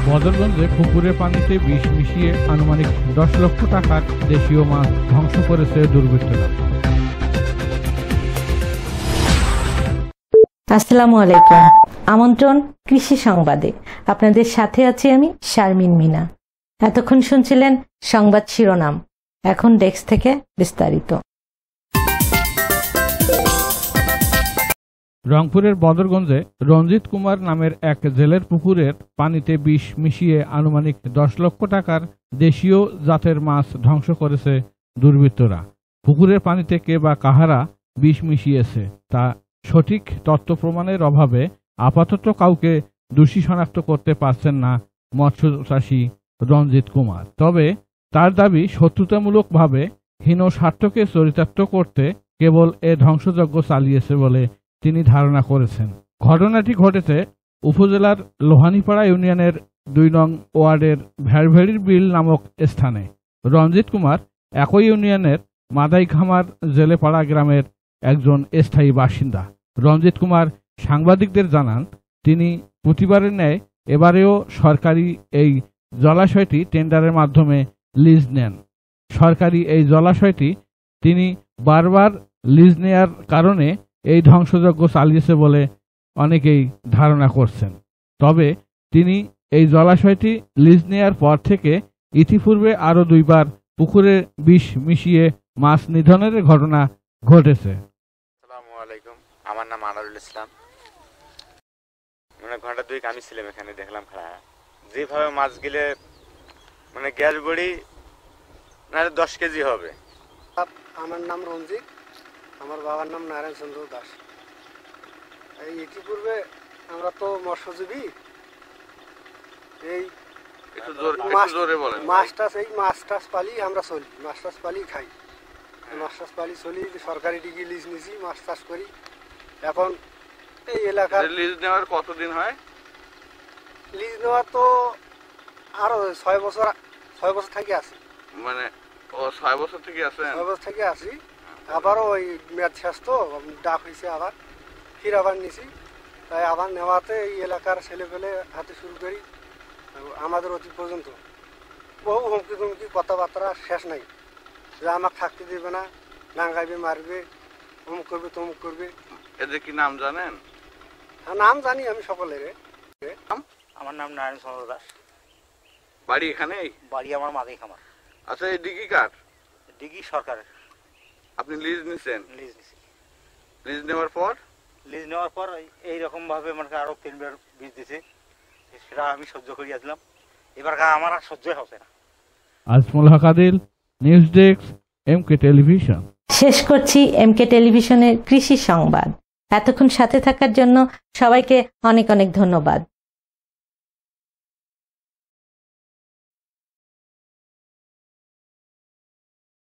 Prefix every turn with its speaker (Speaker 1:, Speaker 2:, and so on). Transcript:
Speaker 1: বদরগঞ্জে পুকুরের পানিতে বিষ মিশিয়ে আনুমানিক 10 লক্ষ টাকার দেশীয় মাছ ধ্বংস করেছে দুর্বৃত্তরা।
Speaker 2: আসসালামু আলাইকুম। আমন্ত্রণ কৃষি সংবাদে। আপনাদের সাথে আছি আমি শারমিন মিনা। এতক্ষণ শুনছিলেন সংবাদ শিরোনাম, এখন ডেস্ক থেকে বিস্তারিত।
Speaker 1: রংপুরের বদরগঞ্জে রঞ্জিত কুমার নামের এক জেলের পুকুরের পানিতে বিষ মিশিয়ে আনুমানিক 10 লক্ষ টাকার দেশীয় জাতের মাছ ধ্বংস করেছে দুর্বৃত্তরা। পুকুরের পানিতে কে বা কাহারা বিষ মিশিয়েছে তা সঠিক তথ্য প্রমাণের অভাবে আপাতত কাউকে দোষী শনাক্ত করতে পারছেন না মৎস্য চাষী রঞ্জিত কুমার। তবে তার দাবি, শত্রুতামূলকভাবে হীন স্বার্থকে চরিতার্থ করতে কেবল এ ধ্বংসযজ্ঞ চালিয়েছে বলে তিনি ধারণা করেছেন। ঘটনাটি ঘটেছে উপজেলার লোহানীপাড়া ইউনিয়নের 2 নং ওয়ার্ডের ভেড়ভেড়ির বিল নামক স্থানে। রঞ্জিত কুমার একই ইউনিয়নের মাদাইখামার জেলেপাড়া গ্রামের একজন স্থায়ী বাসিন্দা। রঞ্জিত কুমার সাংবাদিকদের জানান, তিনি প্রতিবারের ন্যায় এবারেও সরকারি এই জলাশয়টি টেন্ডারের মাধ্যমে লিজ নেন। সরকারি এই জলাশয়টি তিনি বারবার লিজ নেয়ার কারণে এই ধ্বংসযজ্ঞ চালিয়েছে বলে অনেকেই ধারণা করছেন। তবে তিনি এই জলাশয়টি লিজ নেয়ার পর থেকে ইতিপূর্বে আরো 2 বার পুকুরে বিষ মিশিয়ে মাছ নিধনের ঘটনা ঘটেছে।
Speaker 3: আসসালামু আলাইকুম, আমার নাম আনারুল ইসলাম। ঘন্টা 2 আমি ছিলাম এখানে, দেখলাম খেলা যেভাবে মাছ গেলে গ্যাস বড়ি না 10 কেজি হবে।
Speaker 4: আমার নাম রঞ্জিত, আমার বাবার নাম নারায়ণ চন্দ্র দাস। এই ইতিপূর্বে আমরা তো মৎস্যজীবী, এই মাছ টাছ পালি আমরা চলি, মাছ টাছ পালি খাই, মাছ টাছ পালি চলি। সরকারি ডিগ্রি লিজ নিছি, মাছ চাষ করি। এখন এই এলাকার
Speaker 5: লিজ নেওয়ার কতদিন হয়?
Speaker 4: লিজ নেওয়ার তো আরো 6 বছর থেকে আছি।
Speaker 5: 6 বছর থেকে আছেন?
Speaker 4: 6 বছর থেকে আছি। আবারও ওই মেয়াদ শেষ তো ডাক হয়েছে, আবার আবার নিছি। তাই আবার নেওয়াতে এই এলাকার ছেলেপেলে হাতে শুরু করি আমাদের অতি পর্যন্ত বহু হুমকি ধুমকি কথাবার্তা শেষ নাই, যে আমাকে থাকতে দেবে না, ডাঙ্গাইবে, মারবে, অমুক করবে, তমুক করবে।
Speaker 5: এদের কি নাম জানেন?
Speaker 4: হ্যাঁ, নাম জানি আমি সকলের।
Speaker 6: আমার নাম নারায়ণ চন্দ্র দাস।
Speaker 5: বাড়ি এখানেই?
Speaker 6: বাড়ি আমার মাদাইখামার।
Speaker 5: আচ্ছা, এই ডিগি কার?
Speaker 6: ডিগি সরকারের।
Speaker 5: আপনি লিজ নিছেন?
Speaker 6: লিজ নিছি।
Speaker 5: লিজ নেওয়ার পর
Speaker 6: এইরকম ভাবে আরো 3 বার বীজ দিছে, সেটা আমি সহ্য করিয়াছিলাম। এবার আমার আর সহ্যই হচ্ছে না।
Speaker 1: Ajmal Haque Adil, news desk, MK television.
Speaker 2: শেষ করছি এমকে টেলিভিশনের কৃষি সংবাদ। এতক্ষণ সাথে থাকার জন্য সবাইকে অনেক অনেক ধন্যবাদ।